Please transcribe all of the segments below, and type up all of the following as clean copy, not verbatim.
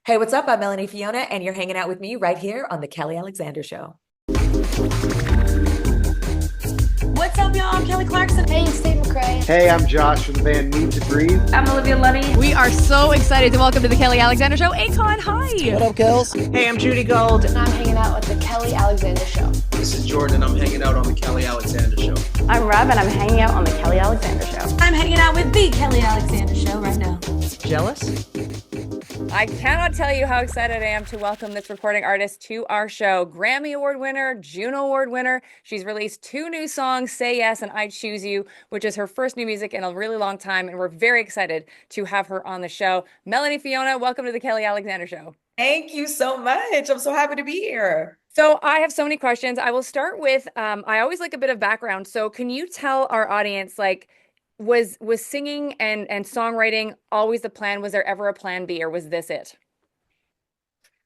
Hey, what's up? I'm Melanie Fiona, and you're hanging out with me right here on The Kelly Alexander Show. What's up, y'all? I'm Kelly Clarkson. Hey, Steve McRae. Hey, I'm Josh from the band Need to Breathe. I'm Olivia Luddy. We are so excited to welcome to the Kelly Alexander Show, Akon. Hi. What up, Kels? Hey, I'm Judy Gold. And I'm hanging out with the Kelly Alexander Show. This is Jordan, and I'm hanging out on the Kelly Alexander Show. I'm Rob, and I'm hanging out on the Kelly Alexander Show. I'm hanging out with the Kelly Alexander Show right now. Jealous? I cannot tell you how excited I am to welcome this recording artist to our show. Grammy Award winner, Juno Award winner. She's released 2 new songs, Say Yes and I Choose You, which is her first new music in a really long time. And we're very excited to have her on the show. Melanie Fiona, welcome to the Kelly Alexander Show. Thank you so much. I'm so happy to be here. So I have so many questions. I will start with, I always like a bit of background. So can you tell our audience, was singing and songwriting always the plan? Was there ever a plan B, or was this it?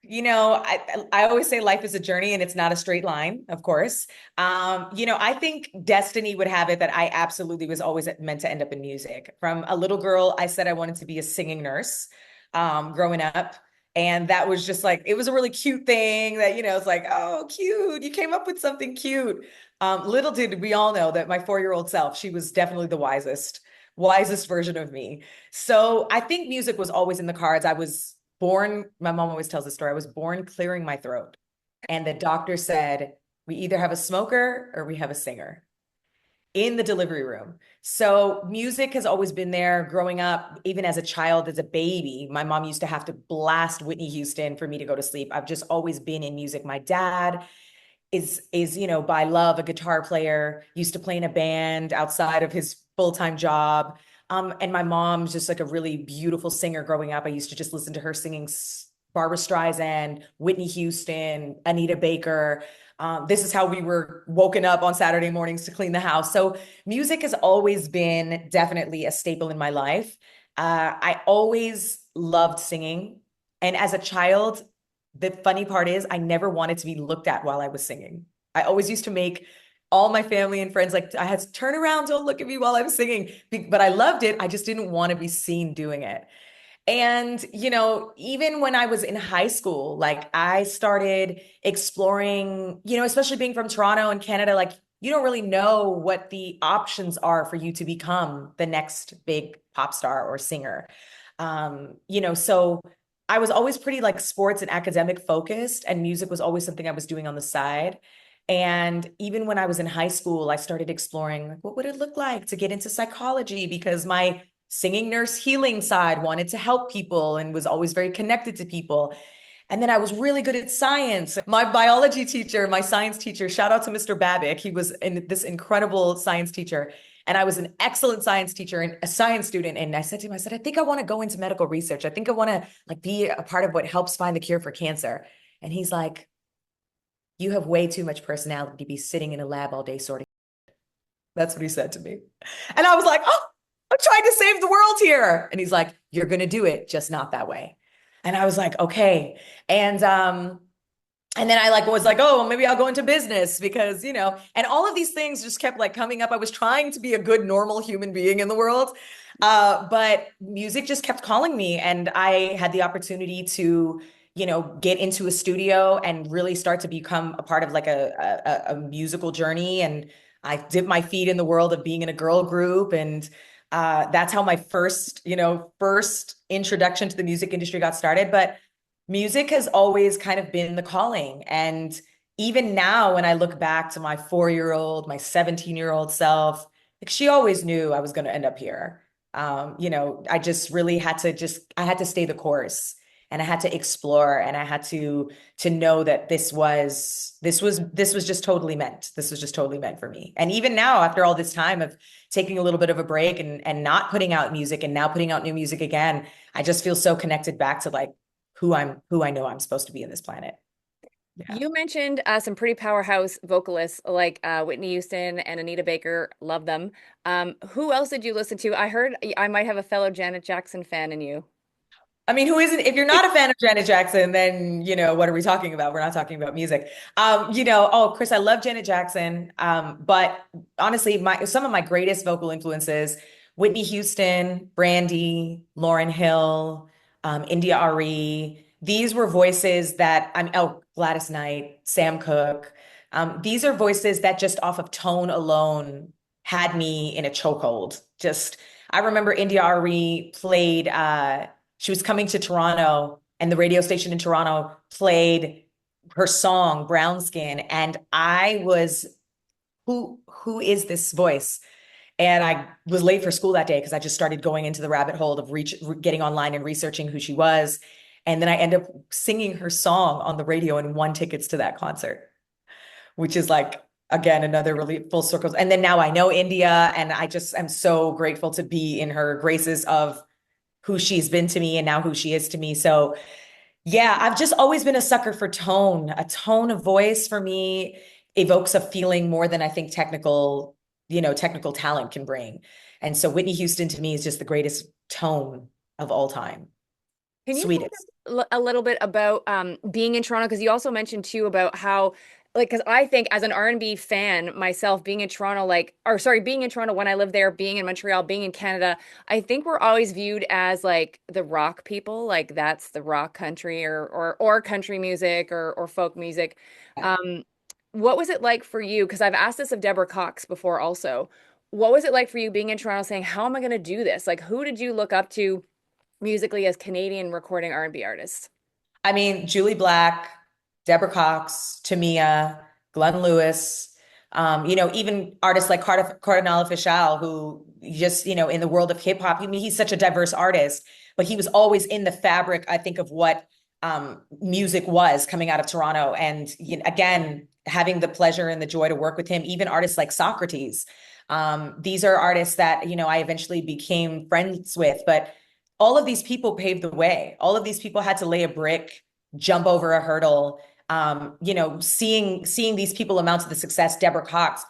I always say life is a journey and it's not a straight line, of course. I think destiny would have it that I absolutely was always meant to end up in music. From a little girl, I said I wanted to be a singing nurse, growing up. And that was just like, it was a really cute thing that, it's like, oh, cute. You came up with something cute. Little did we all know that my 4-year-old self, she was definitely the wisest version of me. So I think music was always in the cards. I was born, my mom always tells the story, I was born clearing my throat. And the doctor said, we either have a smoker or we have a singer in the delivery room. So music has always been there growing up. Even as a child, as a baby, my mom used to have to blast Whitney Houston for me to go to sleep. I've just always been in music. My dad is by love a guitar player, used to play in a band outside of his full-time job. And my mom's just like a really beautiful singer growing up. I used to just listen to her singing Barbra Streisand, Whitney Houston, Anita Baker. This is how we were woken up on Saturday mornings to clean the house. So music has always been definitely a staple in my life. I always loved singing. And as a child, the funny part is I never wanted to be looked at while I was singing. I always used to make all my family and friends, like, I had to turn around, don't look at me while I'm singing. But I loved it. I just didn't want to be seen doing it. And, even when I was in high school, like I started exploring, especially being from Toronto and Canada, like you don't really know what the options are for you to become the next big pop star or singer. So I was always pretty like sports and academic focused, and music was always something I was doing on the side. And even when I was in high school, I started exploring like, what would it look like to get into psychology, because my singing nurse healing side wanted to help people and was always very connected to people. And then I was really good at science. My biology teacher, my science teacher, shout out to Mr. Babick. He was this incredible science teacher. And I was an excellent science teacher and a science student. And I said to him, I think I want to go into medical research. I think I want to like be a part of what helps find the cure for cancer. And he's like, you have way too much personality to be sitting in a lab all day sorting. That's what he said to me. And I was like, oh, I'm trying to save the world here. And he's like, you're going to do it, just not that way. And I was like, okay. And then I was like, oh, maybe I'll go into business because, and all of these things just kept like coming up. I was trying to be a good, normal human being in the world. But music just kept calling me. And I had the opportunity to, get into a studio and really start to become a part of like a musical journey. And I dipped my feet in the world of being in a girl group. And that's how my first introduction to the music industry got started. But music has always kind of been the calling. And even now, when I look back to my 4-year-old, my 17-year-old self, like she always knew I was going to end up here. I just really I had to stay the course, and I had to explore, and I had to know that this was just totally meant. This was just totally meant for me. And even now, after all this time of taking a little bit of a break and not putting out music and now putting out new music again, I just feel so connected back to like who I know I'm supposed to be in this planet. Yeah. You mentioned some pretty powerhouse vocalists like Whitney Houston and Anita Baker. Love them. Who else did you listen to? I heard I might have a fellow Janet Jackson fan in you. I mean, who isn't? If you're not a fan of Janet Jackson, then, what are we talking about? We're not talking about music. Oh, Chris, I love Janet Jackson. But honestly, some of my greatest vocal influences, Whitney Houston, Brandy, Lauryn Hill, India Ari, these were voices that Gladys Knight, Sam Cooke. These are voices that just off of tone alone had me in a chokehold. Just, I remember India Ari played, she was coming to Toronto and the radio station in Toronto played her song Brown Skin. And I was, who is this voice? And I was late for school that day because I just started going into the rabbit hole of getting online and researching who she was. And then I end up singing her song on the radio and won tickets to that concert, which is like, again, another really full circle. And then now I know India, and I just am so grateful to be in her graces of who she's been to me and now who she is to me. So yeah, I've just always been a sucker for tone. A tone of voice for me evokes a feeling more than I think technical talent can bring. And so Whitney Houston to me is just the greatest tone of all time. Can you talk Sweetest. a little bit about being in Toronto? Because you also mentioned too about how, like, because I think as an R&B fan myself, being in Toronto, being in Toronto when I lived there, being in Montreal, being in Canada, I think we're always viewed as like the rock people, like that's the rock country or country music or folk music. Um, what was it like for you? Because I've asked this of Deborah Cox before also. What was it like for you being in Toronto saying, how am I going to do this? Like, who did you look up to musically as Canadian recording R&B artists? I mean, Julie Black, Deborah Cox, Tamia, Glenn Lewis, even artists like Cardinal Official, who just, in the world of hip hop, I mean, he's such a diverse artist, but he was always in the fabric, I think, of what music was coming out of Toronto. And again, having the pleasure and the joy to work with him, even artists like Socrates. These are artists that, I eventually became friends with, but all of these people paved the way. All of these people had to lay a brick, jump over a hurdle. Seeing these people amount to the success, Deborah Cox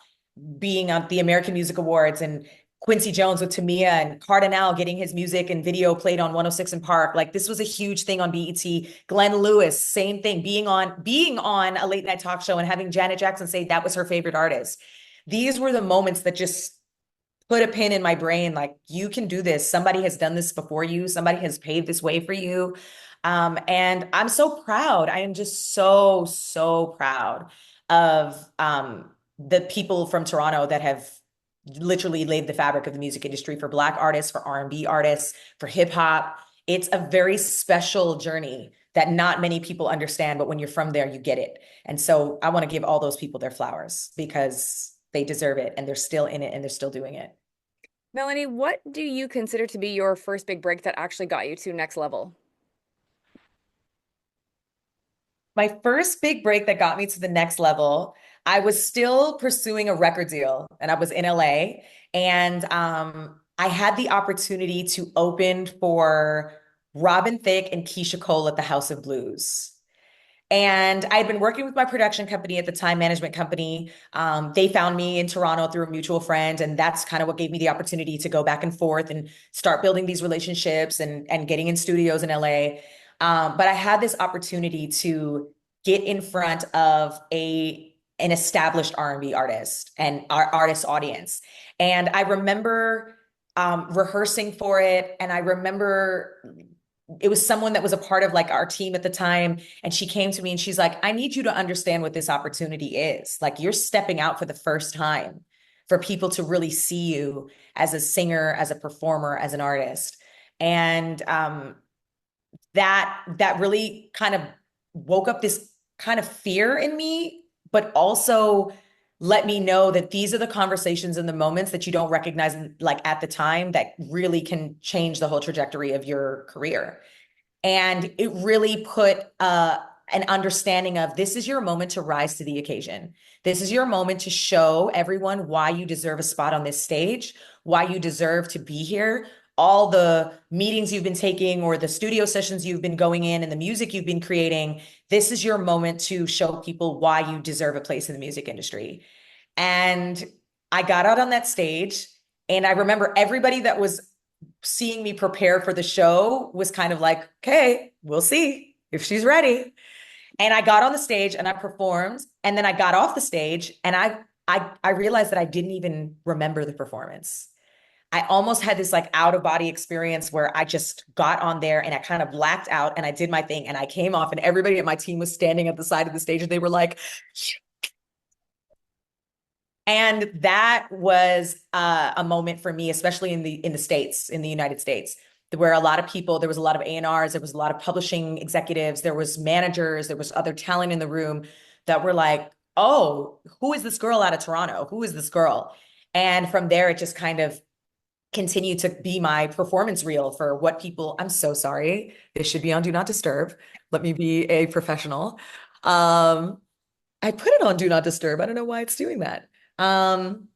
being on the American Music Awards, and Quincy Jones with Tamia, and Cardinal getting his music and video played on 106 and Park. Like, this was a huge thing on BET. Glenn Lewis, same thing, being on a late night talk show and having Janet Jackson say that was her favorite artist. These were the moments that just put a pin in my brain, like, you can do this. Somebody has done this before you. Somebody has paved this way for you. And I'm so proud. I am just so, so proud of the people from Toronto that have literally laid the fabric of the music industry for Black artists, for R&B artists, for hip hop. It's a very special journey that not many people understand, but when you're from there, you get it. And so I want to give all those people their flowers because they deserve it, and they're still in it, and they're still doing it. Melanie, what do you consider to be your first big break that actually got you to next level? My first big break that got me to the next level, I was still pursuing a record deal, and I was in LA, and I had the opportunity to open for Robin Thicke and Keisha Cole at the House of Blues. And I had been working with my production company at the time, management company. They found me in Toronto through a mutual friend, and that's kind of what gave me the opportunity to go back and forth and start building these relationships and getting in studios in LA. But I had this opportunity to get in front of an established R&B artist and our artist audience. And I remember rehearsing for it, and I remember it was someone that was a part of like our team at the time. And she came to me and she's like, I need you to understand what this opportunity is. Like, you're stepping out for the first time for people to really see you as a singer, as a performer, as an artist. And that really kind of woke up this kind of fear in me, but also let me know that these are the conversations and the moments that you don't recognize like at the time that really can change the whole trajectory of your career. And it really put an understanding of, this is your moment to rise to the occasion. This is your moment to show everyone why you deserve a spot on this stage, why you deserve to be here. All the meetings you've been taking or the studio sessions you've been going in and the music you've been creating, this is your moment to show people why you deserve a place in the music industry. And I got out on that stage, and I remember everybody that was seeing me prepare for the show was kind of like, okay, we'll see if she's ready. And I got on the stage and I performed, and then I got off the stage and I realized that I didn't even remember the performance. I almost had this like out of body experience where I just got on there and I kind of blacked out and I did my thing and I came off and everybody at my team was standing at the side of the stage and they were like, and that was a moment for me, especially in the States, in the United States, where a lot of people, there was a lot of A&Rs, there was a lot of publishing executives, there was managers, there was other talent in the room that were like, oh, who is this girl out of Toronto? Who is this girl? And from there, it just kind of continued to be my performance reel for what people, I'm so sorry. This should be on Do Not Disturb. Let me be a professional. I put it on Do Not Disturb. I don't know why it's doing that. Um,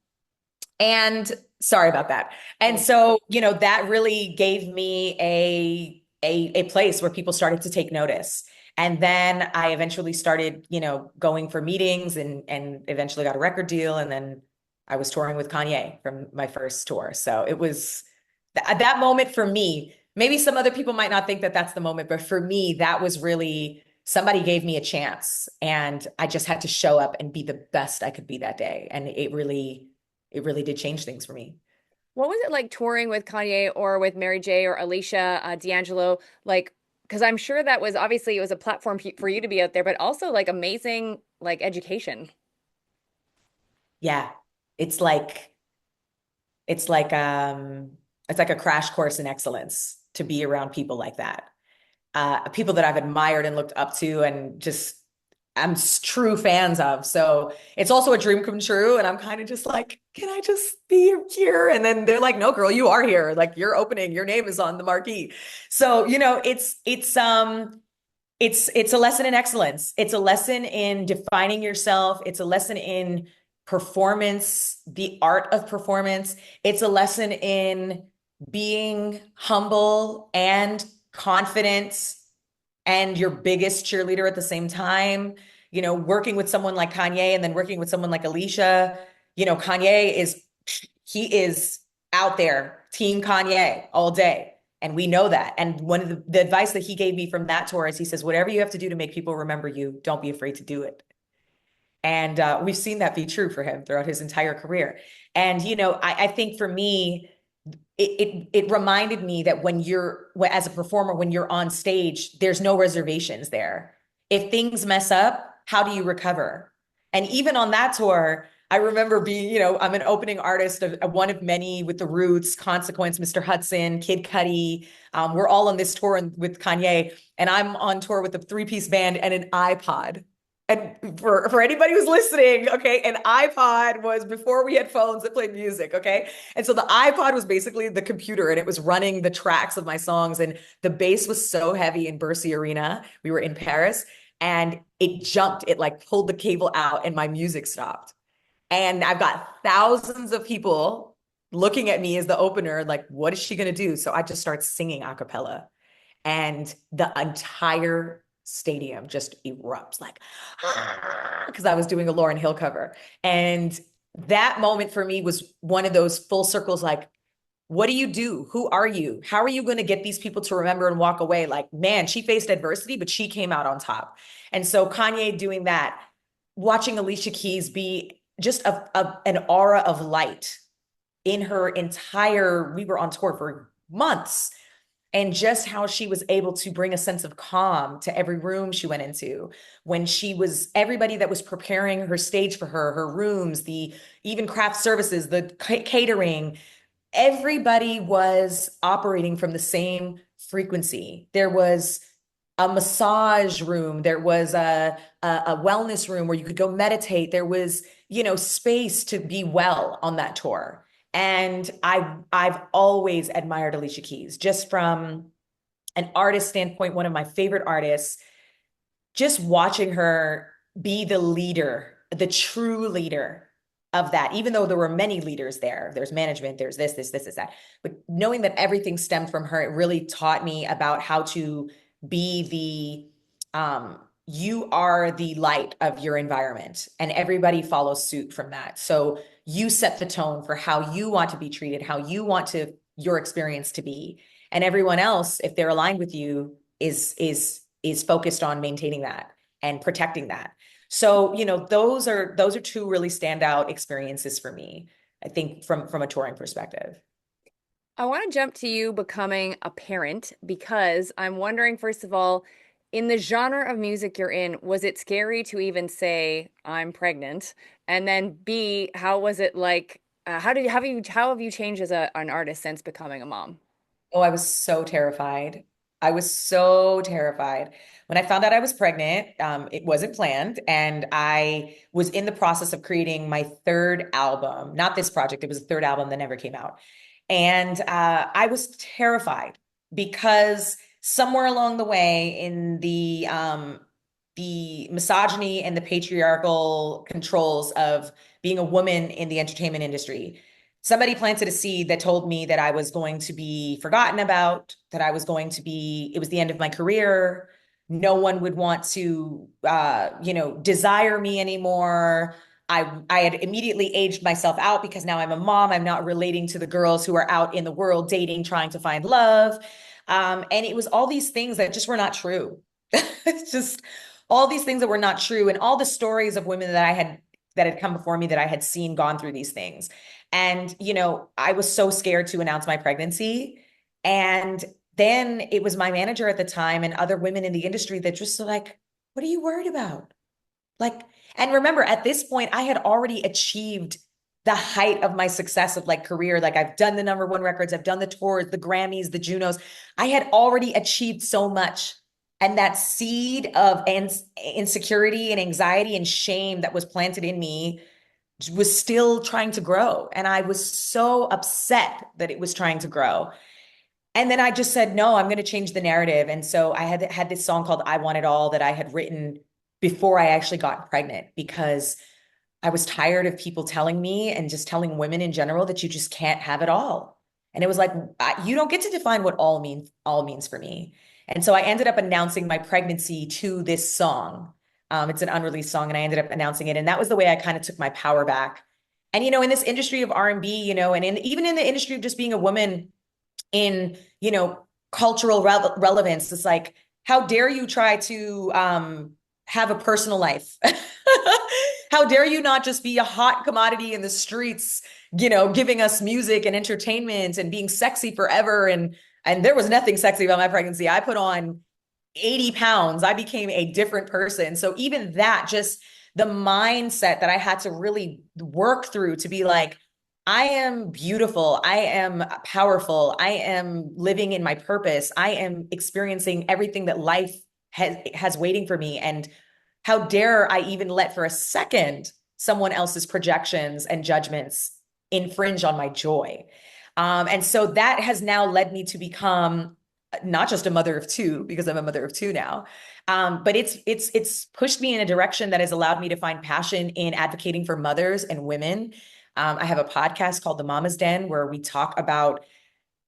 and sorry about that. And so, that really gave me a place where people started to take notice. And then I eventually started, going for meetings and eventually got a record deal. And then I was touring with Kanye from my first tour. So it was that moment for me. Maybe some other people might not think that that's the moment, but for me, that was really somebody gave me a chance and I just had to show up and be the best I could be that day. And it really did change things for me. What was it like touring with Kanye or with Mary J or Alicia, D'Angelo? Like, because I'm sure that was obviously it was a platform for you to be out there, but also like amazing like education. Yeah. It's like, it's like, it's like a crash course in excellence to be around people like that. People that I've admired and looked up to and just true fans of. So it's also a dream come true. And I'm kind of just like, can I just be here? And then they're like, no, girl, you are here. Like you're opening, your name is on the marquee. So, it's a lesson in excellence. It's a lesson in defining yourself. It's a lesson in performance, the art of performance. It's a lesson in being humble and confident and your biggest cheerleader at the same time. Working with someone like Kanye and then working with someone like Alicia. Kanye he is out there, team Kanye all day. And we know that. And one of the advice that he gave me from that tour is he says, whatever you have to do to make people remember you, don't be afraid to do it. And we've seen that be true for him throughout his entire career. And, I think for me, it reminded me that as a performer, when you're on stage, there's no reservations there. If things mess up, how do you recover? And even on that tour, I remember being, I'm an opening artist of one of many with The Roots, Consequence, Mr. Hudson, Kid Cudi. We're all on this tour with Kanye, and I'm on tour with a three-piece band and an iPod. And for anybody who's listening, okay, an iPod was before we had phones that played music, okay? And so the iPod was basically the computer and it was running the tracks of my songs. And the bass was so heavy in Bercy Arena. We were in Paris and it jumped, it like pulled the cable out and my music stopped. And I've got thousands of people looking at me as the opener, like, what is she gonna do? So I just start singing a cappella and the entire stadium just erupts like, because I was doing a Lauryn Hill cover. And that moment for me was one of those full circles, like, what do you do? Who are you? How are you going to get these people to remember and walk away? Like, man, she faced adversity, but she came out on top. And so Kanye doing that, watching Alicia Keys be just an aura of light in her we were on tour for months, and just how she was able to bring a sense of calm to every room she went into when everybody that was preparing her stage for her rooms, the even craft services, the catering, everybody was operating from the same frequency. There was a massage room, there was a wellness room where you could go meditate. There was, space to be well on that tour. And I've always admired Alicia Keys, just from an artist standpoint, one of my favorite artists, just watching her be the leader, the true leader of that, even though there were many leaders there. There's management, there's this, that. But knowing that everything stemmed from her, it really taught me about how to be you are the light of your environment and everybody follows suit from that. So you set the tone for how you want to be treated, how you want your experience to be. And everyone else, if they're aligned with you, is focused on maintaining that and protecting that. So, those are two really standout experiences for me, I think, from a touring perspective. I want to jump to you becoming a parent because I'm wondering, first of all, in the genre of music you're in, was it scary to even say I'm pregnant? And then B, how was it like? How have you changed as an artist since becoming a mom? Oh, I was so terrified. I was so terrified. When I found out I was pregnant, it wasn't planned, and I was in the process of creating my third album. Not this project, it was a third album that never came out. And I was terrified because somewhere along the way in the misogyny and the patriarchal controls of being a woman in the entertainment industry, somebody planted a seed that told me that I was going to be forgotten about, that I was going to be, it was the end of my career. No one would want to, desire me anymore. I had immediately aged myself out because now I'm a mom. I'm not relating to the girls who are out in the world dating, trying to find love. And it was all these things that just were not true. It's just all these things that were not true, and all the stories of women that had come before me that I had seen gone through these things. And, I was so scared to announce my pregnancy. And then it was my manager at the time and other women in the industry that just like, what are you worried about? Like, and remember, at this point, I had already achieved the height of my success of like career. Like I've done the number one records, I've done the tours, the Grammys, the Junos. I had already achieved so much. And that seed of insecurity and anxiety and shame that was planted in me was still trying to grow. And I was so upset that it was trying to grow. And then I just said, no, I'm going to change the narrative. And so I had this song called I Want It All that I had written before I actually got pregnant, because I was tired of people telling me and just telling women in general that you just can't have it all. And it was like, you don't get to define what all means for me. And so I ended up announcing my pregnancy to this song. It's an unreleased song, and I ended up announcing it. And that was the way I kind of took my power back. And, in this industry of R&B, even in the industry of just being a woman in, cultural relevance, it's like, how dare you try to have a personal life? How dare you not just be a hot commodity in the streets, giving us music and entertainment and being sexy forever. And there was nothing sexy about my pregnancy. I put on 80 pounds. I became a different person. So even that, just the mindset that I had to really work through to be like, I am beautiful. I am powerful. I am living in my purpose. I am experiencing everything that life has waiting for me. And how dare I even let for a second someone else's projections and judgments infringe on my joy? And so that has now led me to become not just a mother of two, because I'm a mother of two now, but it's pushed me in a direction that has allowed me to find passion in advocating for mothers and women. I have a podcast called The Mama's Den, where we talk about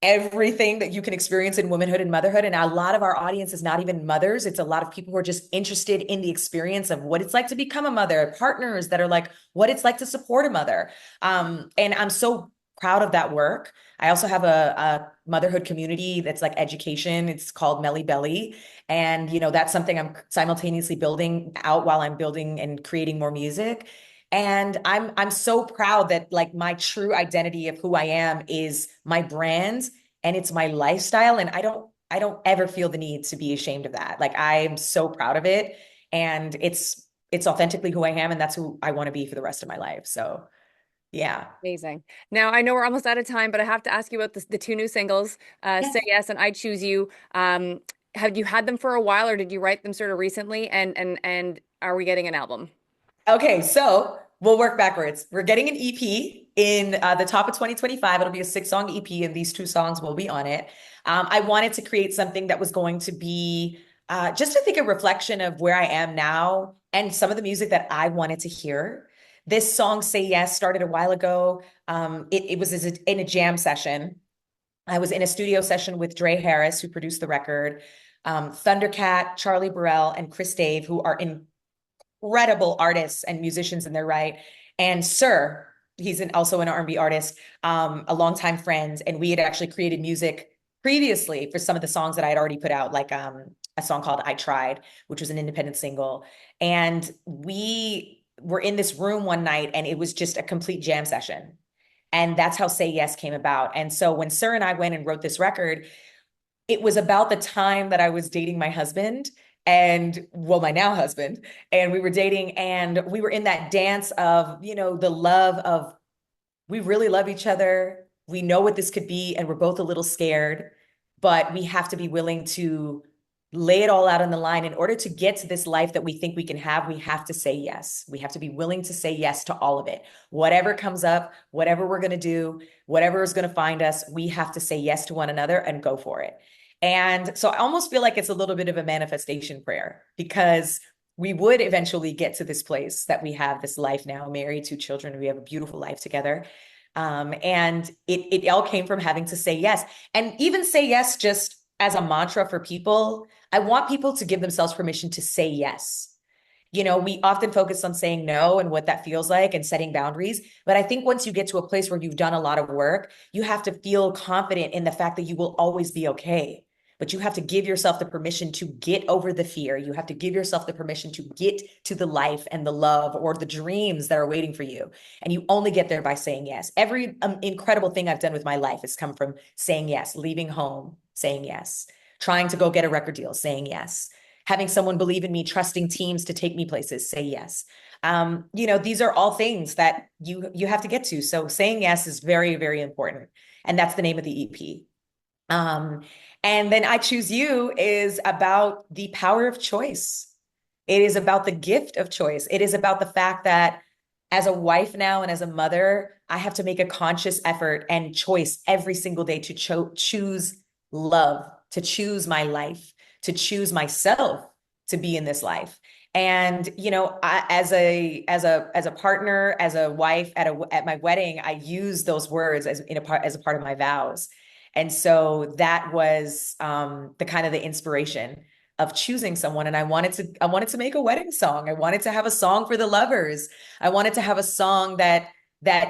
everything that you can experience in womanhood and motherhood. And a lot of our audience is not even mothers. It's a lot of people who are just interested in the experience of what it's like to become a mother, partners that are like, what it's like to support a mother. And I'm so proud of that work. I also have a motherhood community that's like education. It's called Melly Belly. And, that's something I'm simultaneously building out while I'm building and creating more music. And I'm so proud that like my true identity of who I am is my brand and it's my lifestyle. And I don't ever feel the need to be ashamed of that. Like I'm so proud of it. And it's authentically who I am, and that's who I want to be for the rest of my life. So yeah. Amazing. Now, I know we're almost out of time, but I have to ask you about the two new singles, Yes. Say Yes and I Choose You. Have you had them for a while, or did you write them sort of recently? And are we getting an album? Okay, so we'll work backwards. We're getting an EP in the top of 2025. It'll be a 6-song EP, and these 2 songs will be on it. I wanted to create something that was going to be just, I think, a reflection of where I am now and some of the music that I wanted to hear. This song, Say Yes, started a while ago. It was in a jam session. I was in a studio session with Dre Harris, who produced the record, Thundercat, Charlie Burrell, and Chris Dave, who are incredible artists and musicians in their right. And Sir, he's also an R&B artist, a longtime friend. And we had actually created music previously for some of the songs that I had already put out, like a song called I Tried, which was an independent single. And we were in this room one night, and it was just a complete jam session. And that's how Say Yes came about. And so when Sir and I went and wrote this record, it was about the time that I was dating my husband and, well, my now husband, and we were dating and we were in that dance of, the love of, we really love each other. We know what this could be, and we're both a little scared, but we have to be willing to lay it all out on the line. In order to get to this life that we think we can have, we have to say yes. We have to be willing to say yes to all of it. Whatever comes up, whatever we're going to do, whatever is going to find us, we have to say yes to one another and go for it. And so I almost feel like it's a little bit of a manifestation prayer, because we would eventually get to this place that we have this life now, married, 2 children. We have a beautiful life together. And it all came from having to say yes, and even say yes just as a mantra for people. I want people to give themselves permission to say yes. We often focus on saying no and what that feels like and setting boundaries. But I think once you get to a place where you've done a lot of work, you have to feel confident in the fact that you will always be okay. But you have to give yourself the permission to get over the fear. You have to give yourself the permission to get to the life and the love or the dreams that are waiting for you. And you only get there by saying yes. Every incredible thing I've done with my life has come from saying yes, leaving home, saying yes, trying to go get a record deal, saying yes, having someone believe in me, trusting teams to take me places, say yes. These are all things that you have to get to. So saying yes is very, very important. And that's the name of the EP. And then I Choose You is about the power of choice. It is about the gift of choice. It is about the fact that as a wife now and as a mother, I have to make a conscious effort and choice every single day to choose love, to choose my life, to choose myself to be in this life. And as a partner, as a wife at my wedding, I use those words as a part of my vows. And so that was the kind of the inspiration of choosing someone. And I wanted to make a wedding song. I wanted to have a song for the lovers. I wanted to have a song that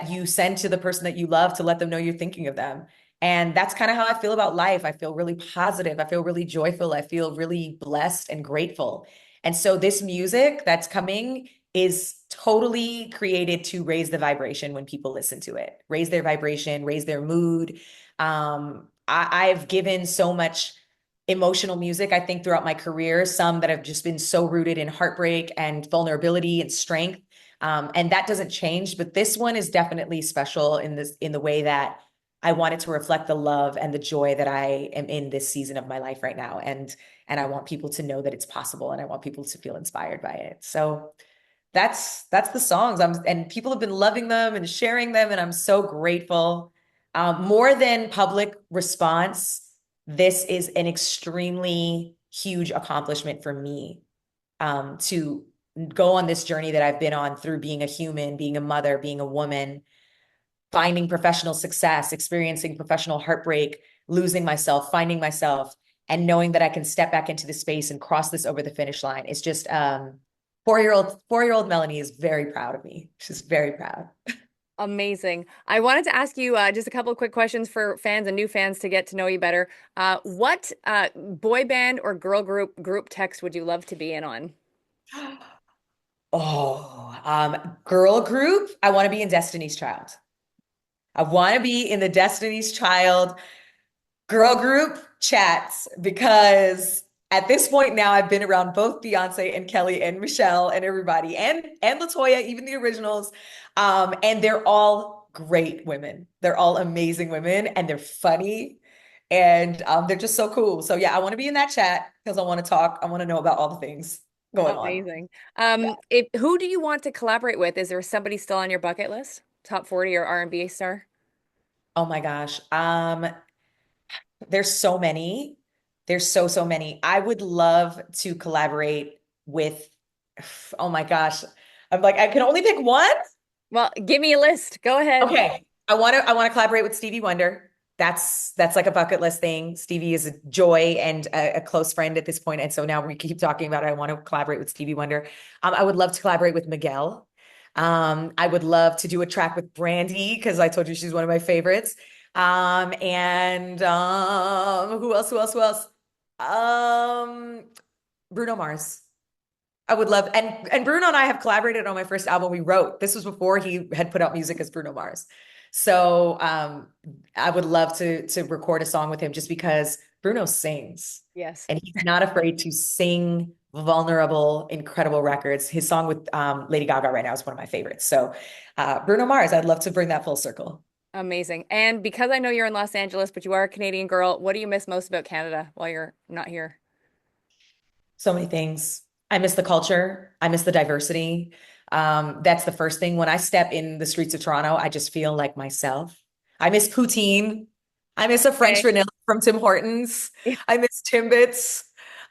you send to the person that you love to let them know you're thinking of them. And that's kind of how I feel about life. I feel really positive. I feel really joyful. I feel really blessed and grateful. And so this music that's coming is totally created to raise the vibration when people listen to it, raise their vibration, raise their mood. I've given so much emotional music, I think, throughout my career, some that have just been so rooted in heartbreak and vulnerability and strength. And that doesn't change, but this one is definitely special in the way that I wanted to reflect the love and the joy that I am in this season of my life right now. And I want people to know that it's possible, and I want people to feel inspired by it. So that's the songs. And people have been loving them and sharing them, and I'm so grateful. More than public response, this is an extremely huge accomplishment for me, to go on this journey that I've been on through being a human, being a mother, being a woman, finding professional success, experiencing professional heartbreak, losing myself, finding myself, and knowing that I can step back into the space and cross this over the finish line. It's just 4-year-old Melanie is very proud of me. She's very proud. Amazing. I wanted to ask you just a couple of quick questions for fans and new fans to get to know you better. What boy band or girl group text would you love to be in on? Girl group. I want to be in Destiny's Child. I want to be in the Destiny's Child girl group chats, because at this point now I've been around both Beyonce and Kelly and Michelle and everybody and LaToya, even the originals. And they're all great women. They're all amazing women, and they're funny, and they're just so cool. So yeah, I want to be in that chat because I want to talk. I want to know about all the things going on. Amazing. Yeah. Who do you want to collaborate with? Is there somebody still on your bucket list? Top 40 or R&B star? Oh my gosh. There's so many. There's so many. I would love to collaborate with, oh my gosh. I'm like, I can only pick one. Well, give me a list. Go ahead. Okay. I want to collaborate with Stevie Wonder. That's like a bucket list thing. Stevie is a joy and a close friend at this point. And so now we keep talking about it. I want to collaborate with Stevie Wonder. I would love to collaborate with Miguel. I would love to do a track with Brandy, because I told you she's one of my favorites. And who else? Bruno Mars. I would love, and Bruno and I have collaborated on my first album we wrote. This was before he had put out music as Bruno Mars. So I would love to record a song with him just because Bruno sings Yes. and he's not afraid to sing vulnerable, incredible records. His song with Lady Gaga right now is one of my favorites. So Bruno Mars, I'd love to bring that full circle. Amazing. And because I know you're in Los Angeles, but you are a Canadian girl, what do you miss most about Canada while you're not here? So many things. I miss the culture. I miss the diversity. That's the first thing. When I step in the streets of Toronto, I just feel like myself. I miss poutine. I miss a French Okay. vanilla from Tim Hortons. I miss Timbits.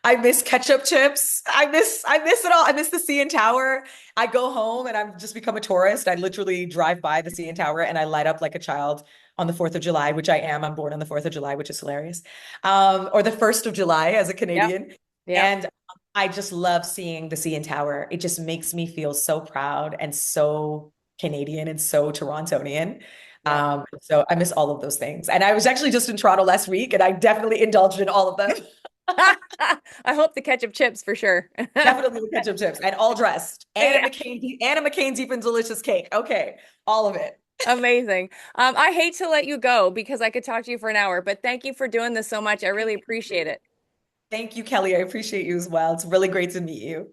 I miss ketchup chips. I miss it all. I miss the CN Tower. I go home and I've just become a tourist. I literally drive by the CN Tower and I light up like a child on the 4th of July, which I am. I'm born on the 4th of July, which is hilarious. Or the 1st of July as a Canadian. Yep. And I just love seeing the CN Tower. It just makes me feel so proud and so Canadian and so Torontonian. So I miss all of those things. And I was actually just in Toronto last week and I definitely indulged in all of them. I hope the ketchup chips for sure. Definitely the ketchup chips and all dressed. Anna McCain's even delicious cake. Okay, all of it. Amazing. I hate to let you go because I could talk to you for an hour, but thank you for doing this so much. I really appreciate it. Thank you, Kelly. I appreciate you as well. It's really great to meet you.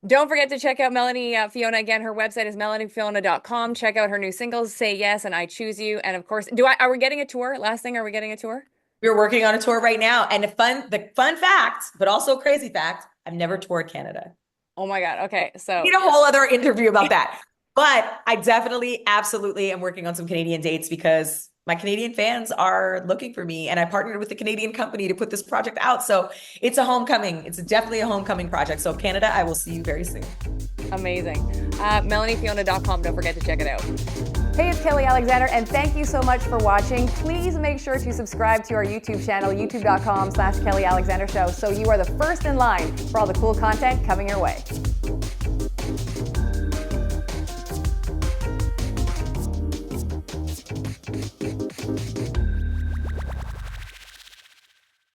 Don't forget to check out Melanie Fiona again. Her website is melaniefiona.com. Check out her new singles, Say Yes and I Choose You. And of course, are we getting a tour? Last thing, are we getting a tour? We're working on a tour right now. And the fun fact, but also crazy fact, I've never toured Canada. Oh my God. Okay. So Need a whole other interview about that. But I definitely, absolutely am working on some Canadian dates because my Canadian fans are looking for me. And I partnered with a Canadian company to put this project out. So it's a homecoming. It's definitely a homecoming project. So Canada, I will see you very soon. amazing. melaniefiona.com. Don't forget to check it out. Hey, it's Kelly Alexander, and thank you so much for watching. Please make sure to subscribe to our YouTube channel, youtube.com/Kelly Alexander Show, so you are the first in line for all the cool content coming your way.